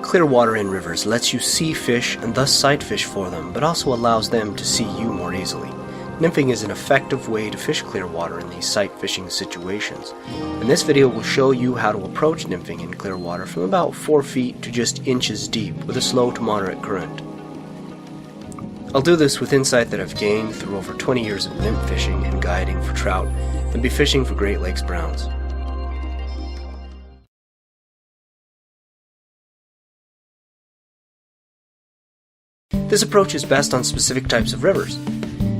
Clear water in rivers lets you see fish and thus sight fish for them, but also allows them to see you more easily. Nymphing is an effective way to fish clear water in these sight fishing situations. And this video will show you how to approach nymphing in clear water from about 4 feet to just inches deep with a slow to moderate current. I'll do this with insight that I've gained through over 20 years of nymph fishing and guiding for trout and be fishing for Great Lakes browns. This approach is best on specific types of rivers.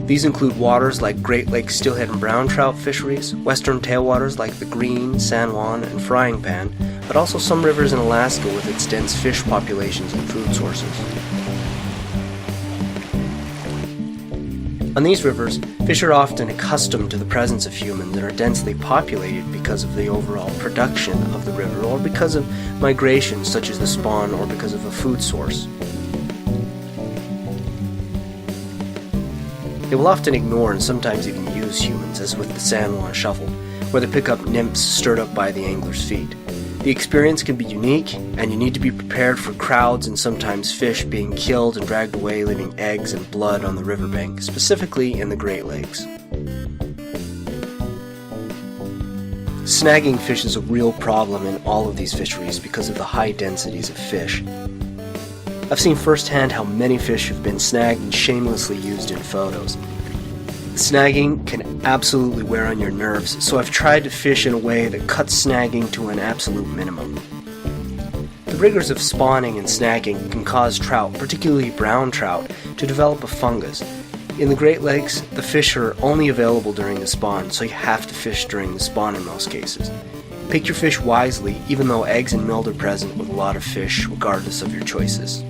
These include waters like Great Lakes steelhead and brown trout fisheries, western tailwaters like the Green, San Juan, and Frying Pan, but also some rivers in Alaska with its dense fish populations and food sources. On these rivers, fish are often accustomed to the presence of humans and are densely populated because of the overall production of the river or because of migration such as the spawn or because of a food source. They will often ignore and sometimes even use humans, as with the San Juan shuffle, where they pick up nymphs stirred up by the angler's feet. The experience can be unique, and you need to be prepared for crowds and sometimes fish being killed and dragged away, leaving eggs and blood on the riverbank, specifically in the Great Lakes. Snagging fish is a real problem in all of these fisheries because of the high densities of fish. I've seen firsthand how many fish have been snagged and shamelessly used in photos. Snagging can absolutely wear on your nerves, so I've tried to fish in a way that cuts snagging to an absolute minimum. The rigors of spawning and snagging can cause trout, particularly brown trout, to develop a fungus. In the Great Lakes, the fish are only available during the spawn, so you have to fish during the spawn in most cases. Pick your fish wisely, even though eggs and mild are present with a lot of fish, regardless of your choices.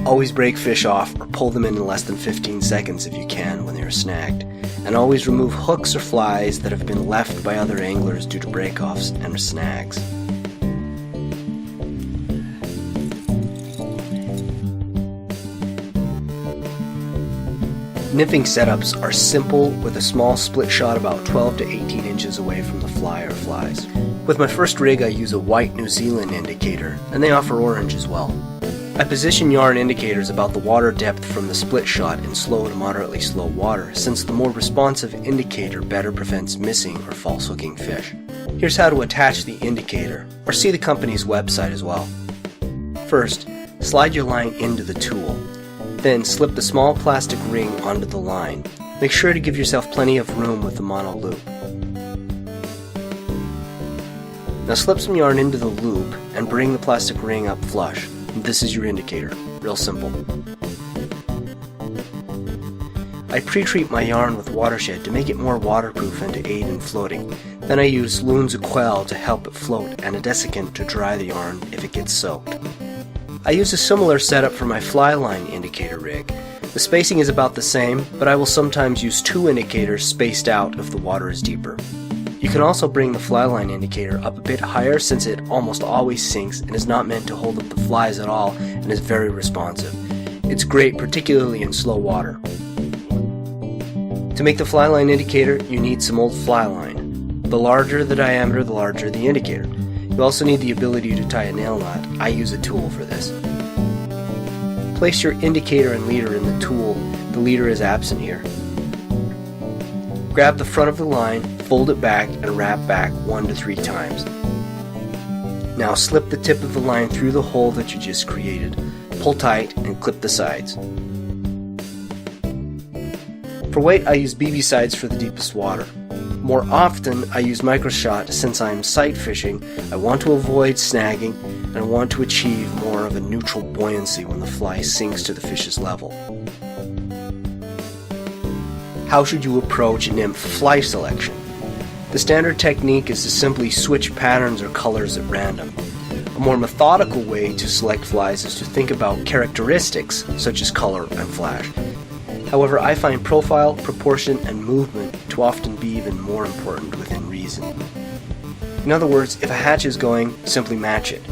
Always break fish off or pull them in less than 15 seconds if you can when they are snagged, and always remove hooks or flies that have been left by other anglers due to breakoffs and snags. Nymphing setups are simple with a small split shot about 12 to 18 inches away from the fly or flies. With my first rig I use a white New Zealand indicator, and they offer orange as well. I position yarn indicators about the water depth from the split shot in slow to moderately slow water, since the more responsive indicator better prevents missing or false hooking fish. Here's how to attach the indicator, or see the company's website as well. First, slide your line into the tool. Then slip the small plastic ring onto the line. Make sure to give yourself plenty of room with the mono loop. Now slip some yarn into the loop and bring the plastic ring up flush. This is your indicator. Real simple. I pre-treat my yarn with watershed to make it more waterproof and to aid in floating. Then I use Loon's Aquel to help it float and a desiccant to dry the yarn if it gets soaked. I use a similar setup for my fly line indicator rig. The spacing is about the same, but I will sometimes use 2 indicators spaced out if the water is deeper. You can also bring the fly line indicator up a bit higher since it almost always sinks and is not meant to hold up the flies at all and is very responsive. It's great particularly in slow water. To make the fly line indicator, you need some old fly line. The larger the diameter, the larger the indicator. You also need the ability to tie a nail knot. I use a tool for this. Place your indicator and leader in the tool. The leader is absent here. Grab the front of the line, fold it back, and wrap back 1 to 3 times. Now slip the tip of the line through the hole that you just created, pull tight, and clip the sides. For weight, I use BB sides for the deepest water. More often, I use microshot since I am sight fishing. I want to avoid snagging, and I want to achieve more of a neutral buoyancy when the fly sinks to the fish's level. How should you approach nymph fly selection? The standard technique is to simply switch patterns or colors at random. A more methodical way to select flies is to think about characteristics such as color and flash. However, I find profile, proportion, and movement to often be even more important within reason. In other words, if a hatch is going, simply match it.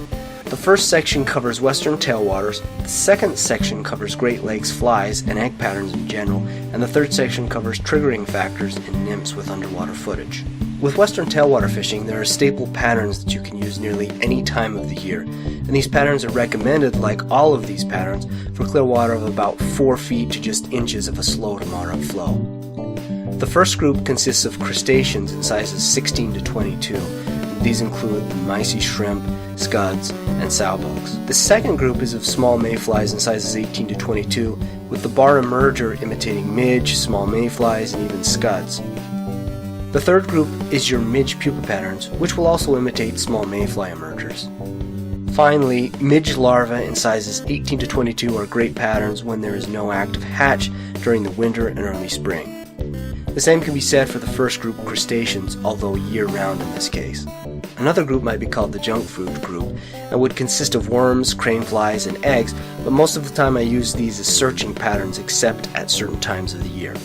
The first section covers western tailwaters, the second section covers Great Lakes flies and egg patterns in general, and the third section covers triggering factors in nymphs with underwater footage. With western tailwater fishing, there are staple patterns that you can use nearly any time of the year, and these patterns are recommended, like all of these patterns, for clear water of about 4 feet to just inches of a slow to moderate flow. The first group consists of crustaceans in sizes 16 to 22. These include the mysi shrimp, scuds, and sowbugs. The second group is of small mayflies in sizes 18 to 22, with the bar emerger imitating midge, small mayflies, and even scuds. The third group is your midge pupa patterns, which will also imitate small mayfly emergers. Finally, midge larvae in sizes 18 to 22 are great patterns when there is no active hatch during the winter and early spring. The same can be said for the first group, crustaceans, although year-round in this case. Another group might be called the junk food group, and would consist of worms, crane flies, and eggs, but most of the time I use these as searching patterns except at certain times of the year.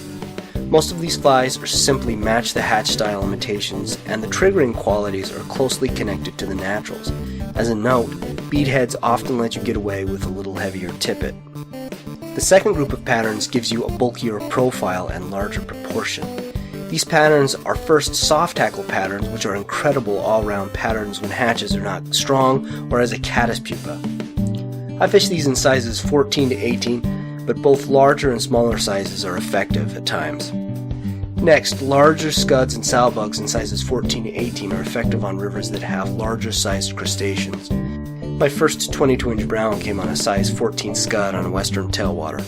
Most of these flies are simply match the hatch style imitations, and the triggering qualities are closely connected to the naturals. As a note, beadheads often let you get away with a little heavier tippet. The second group of patterns gives you a bulkier profile and larger proportion. These patterns are first soft tackle patterns, which are incredible all-round patterns when hatches are not strong or as a caddis pupa. I fish these in sizes 14 to 18, but both larger and smaller sizes are effective at times. Next, larger scuds and sowbugs in sizes 14 to 18 are effective on rivers that have larger sized crustaceans. My first 22-inch brown came on a size 14 scud on a western tailwater.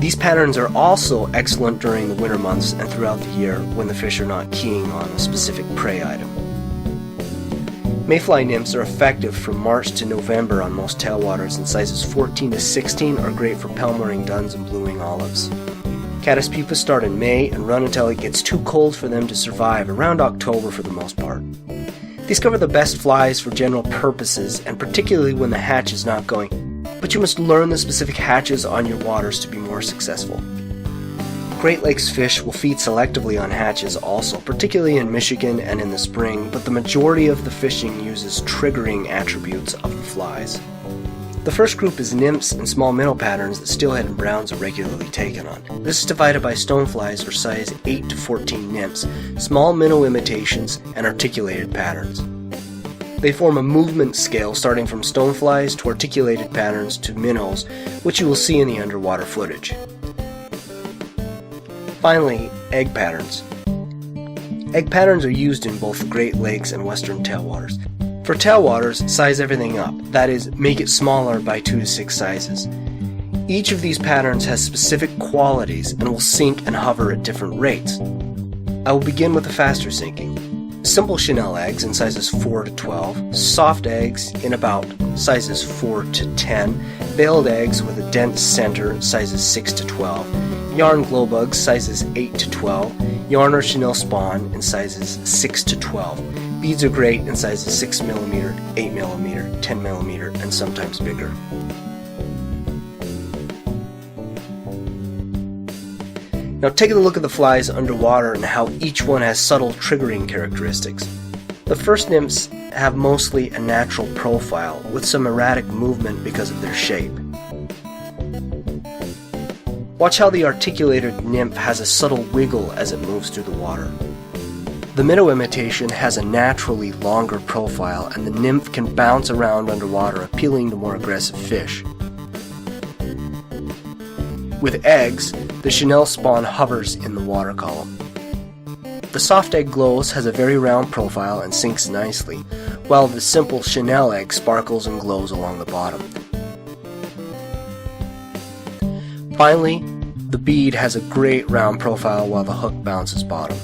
These patterns are also excellent during the winter months and throughout the year when the fish are not keying on a specific prey item. Mayfly nymphs are effective from March to November on most tailwaters, and sizes 14 to 16 are great for pelmoring duns and blueing olives. Caddis pupas start in May and run until it gets too cold for them to survive, around October for the most part. These cover the best flies for general purposes, and particularly when the hatch is not going, but you must learn the specific hatches on your waters to be more successful. Great Lakes fish will feed selectively on hatches also, particularly in Michigan and in the spring, but the majority of the fishing uses triggering attributes of the flies. The first group is nymphs and small minnow patterns that steelhead and browns are regularly taken on. This is divided by stoneflies or size 8 to 14 nymphs, small minnow imitations, and articulated patterns. They form a movement scale starting from stoneflies to articulated patterns to minnows, which you will see in the underwater footage. Finally, egg patterns. Egg patterns are used in both the Great Lakes and western tailwaters. For tailwaters, size everything up, that is, make it smaller by 2 to 6 sizes. Each of these patterns has specific qualities and will sink and hover at different rates. I will begin with the faster sinking. Simple chenille eggs in sizes 4 to 12, soft eggs in about sizes 4 to 10, veiled eggs with a dense center sizes 6 to 12, yarn glowbugs sizes 8 to 12, yarn or chenille spawn in sizes 6 to 12. Beads are great in sizes 6mm, 8mm, 10mm, and sometimes bigger. Now take a look at the flies underwater and how each one has subtle triggering characteristics. The first nymphs have mostly a natural profile, with some erratic movement because of their shape. Watch how the articulated nymph has a subtle wiggle as it moves through the water. The minnow imitation has a naturally longer profile, and the nymph can bounce around underwater, appealing to more aggressive fish. With eggs, the chenille spawn hovers in the water column. The soft egg glows has a very round profile and sinks nicely, while the simple chenille egg sparkles and glows along the bottom. Finally, the bead has a great round profile while the hook bounces bottom.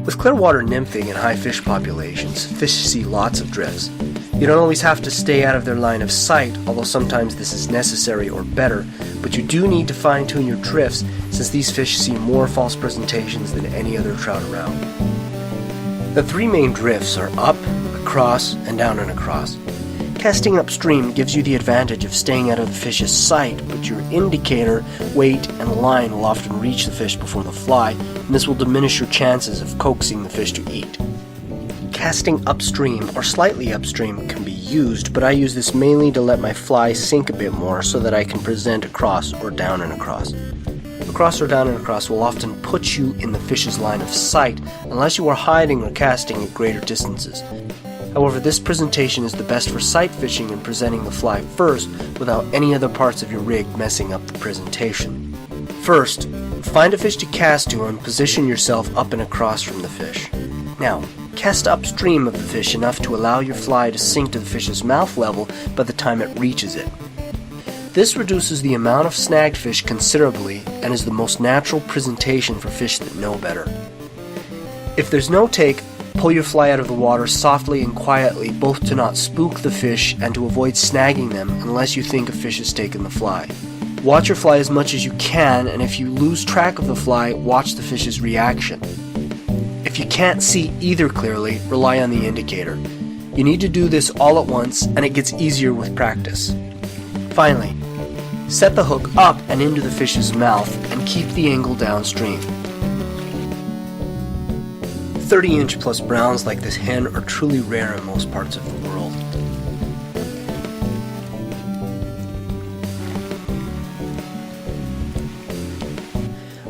With clearwater nymphing and high fish populations, fish see lots of drifts. You don't always have to stay out of their line of sight, although sometimes this is necessary or better, but you do need to fine-tune your drifts since these fish see more false presentations than any other trout around. The three main drifts are up, across, and down and across. Casting upstream gives you the advantage of staying out of the fish's sight, but your indicator, weight, and line will often reach the fish before the fly, and this will diminish your chances of coaxing the fish to eat. Casting upstream or slightly upstream can be used, but I use this mainly to let my fly sink a bit more so that I can present across or down and across. Across or down and across will often put you in the fish's line of sight unless you are hiding or casting at greater distances. However, this presentation is the best for sight fishing and presenting the fly first without any other parts of your rig messing up the presentation. First, find a fish to cast to and position yourself up and across from the fish. Now, cast upstream of the fish enough to allow your fly to sink to the fish's mouth level by the time it reaches it. This reduces the amount of snagged fish considerably and is the most natural presentation for fish that know better. If there's no take, pull your fly out of the water softly and quietly, both to not spook the fish and to avoid snagging them unless you think a fish has taken the fly. Watch your fly as much as you can, and if you lose track of the fly, watch the fish's reaction. If you can't see either clearly, rely on the indicator. You need to do this all at once, and it gets easier with practice. Finally, set the hook up and into the fish's mouth and keep the angle downstream. 30-inch plus browns like this hen are truly rare in most parts of the world.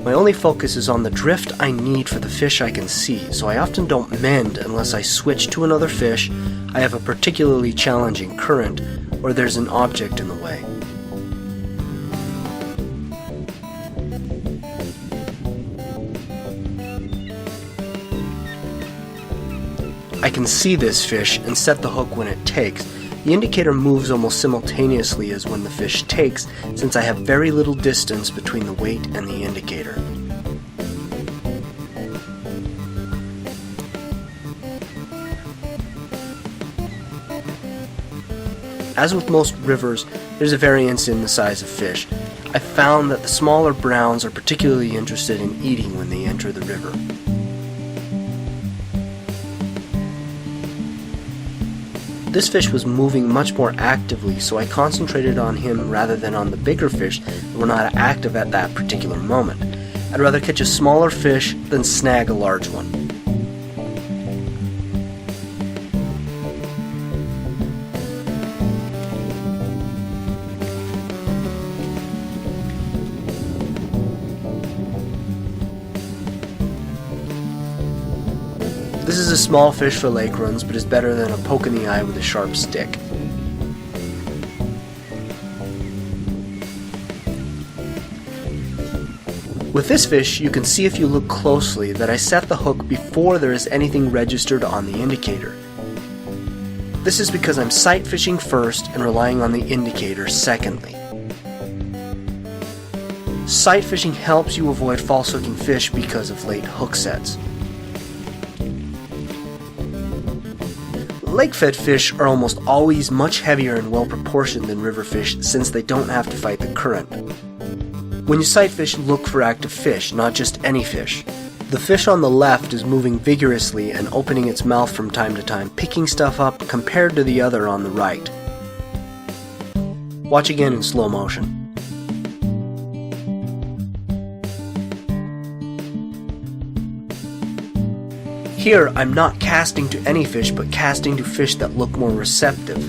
My only focus is on the drift I need for the fish I can see, so I often don't mend unless I switch to another fish, I have a particularly challenging current, or there's an object in the way. I can see this fish and set the hook when it takes. The indicator moves almost simultaneously as when the fish takes, since I have very little distance between the weight and the indicator. As with most rivers, there's a variance in the size of fish. I found that the smaller browns are particularly interested in eating when they enter the river. This fish was moving much more actively, so I concentrated on him rather than on the bigger fish that were not active at that particular moment. I'd rather catch a smaller fish than snag a large one. This is a small fish for lake runs, but is better than a poke in the eye with a sharp stick. With this fish, you can see if you look closely that I set the hook before there is anything registered on the indicator. This is because I'm sight fishing first and relying on the indicator secondly. Sight fishing helps you avoid false hooking fish because of late hook sets. Lake-fed fish are almost always much heavier and well-proportioned than river fish since they don't have to fight the current. When you sight fish, look for active fish, not just any fish. The fish on the left is moving vigorously and opening its mouth from time to time, picking stuff up compared to the other on the right. Watch again in slow motion. Here, I'm not casting to any fish, but casting to fish that look more receptive.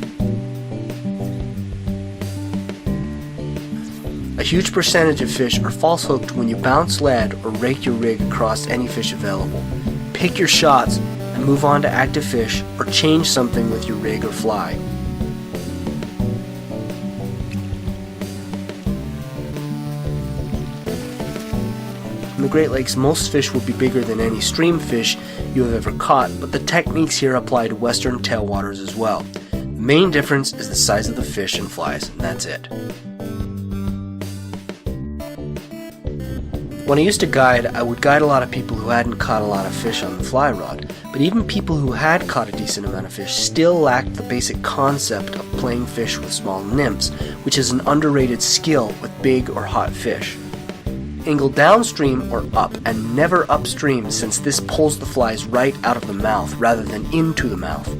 A huge percentage of fish are false hooked when you bounce lead or rake your rig across any fish available. Pick your shots and move on to active fish or change something with your rig or fly. In the Great Lakes, most fish will be bigger than any stream fish you have ever caught, but the techniques here apply to western tailwaters as well. The main difference is the size of the fish and flies, and that's it. When I used to guide, I would guide a lot of people who hadn't caught a lot of fish on the fly rod, but even people who had caught a decent amount of fish still lacked the basic concept of playing fish with small nymphs, which is an underrated skill with big or hot fish. Angle downstream or up, and never upstream, since this pulls the flies right out of the mouth rather than into the mouth.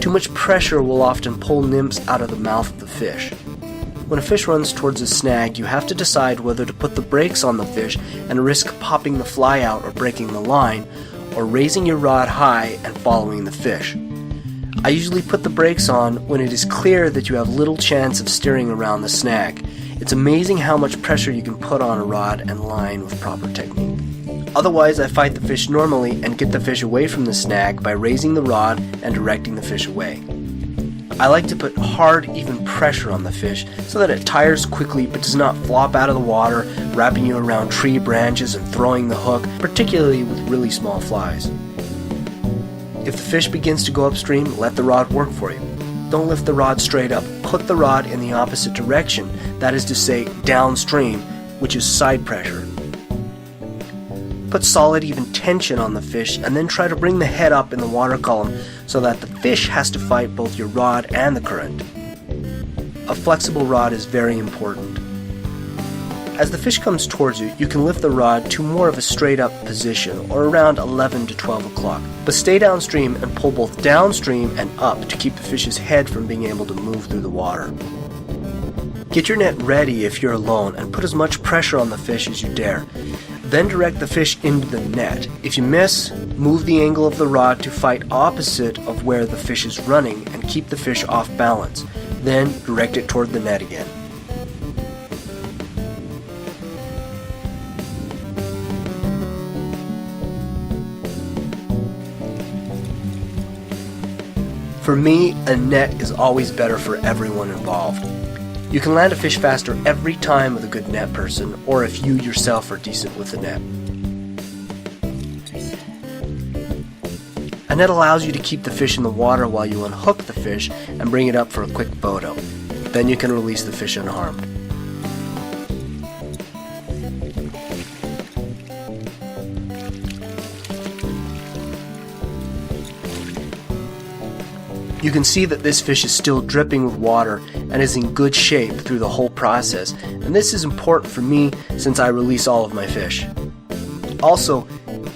Too much pressure will often pull nymphs out of the mouth of the fish. When a fish runs towards a snag, you have to decide whether to put the brakes on the fish and risk popping the fly out or breaking the line, or raising your rod high and following the fish. I usually put the brakes on when it is clear that you have little chance of steering around the snag. It's amazing how much pressure you can put on a rod and line with proper technique. Otherwise, I fight the fish normally and get the fish away from the snag by raising the rod and directing the fish away. I like to put hard, even pressure on the fish so that it tires quickly but does not flop out of the water, wrapping you around tree branches and throwing the hook, particularly with really small flies. If the fish begins to go upstream, let the rod work for you. Don't lift the rod straight up. Put the rod in the opposite direction, that is to say, downstream, which is side pressure. Put solid, even tension on the fish and then try to bring the head up in the water column so that the fish has to fight both your rod and the current. A flexible rod is very important. As the fish comes towards you, you can lift the rod to more of a straight up position or around 11 to 12 o'clock, but stay downstream and pull both downstream and up to keep the fish's head from being able to move through the water. Get your net ready if you're alone and put as much pressure on the fish as you dare. Then direct the fish into the net. If you miss, move the angle of the rod to fight opposite of where the fish is running and keep the fish off balance. Then direct it toward the net again. For me, a net is always better for everyone involved. You can land a fish faster every time with a good net person, or if you yourself are decent with the net. A net allows you to keep the fish in the water while you unhook the fish and bring it up for a quick photo. Then you can release the fish unharmed. You can see that this fish is still dripping with water and is in good shape through the whole process, and this is important for me since I release all of my fish. Also,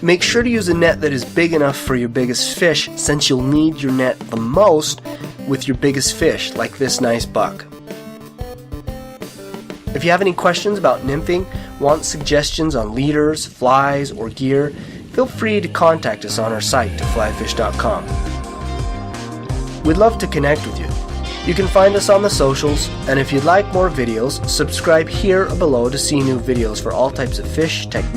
make sure to use a net that is big enough for your biggest fish, since you'll need your net the most with your biggest fish, like this nice buck. If you have any questions about nymphing, want suggestions on leaders, flies, or gear, feel free to contact us on our site, toflyfish.com. We'd love to connect with you. You can find us on the socials, and if you'd like more videos, subscribe here or below to see new videos for all types of fish, techniques,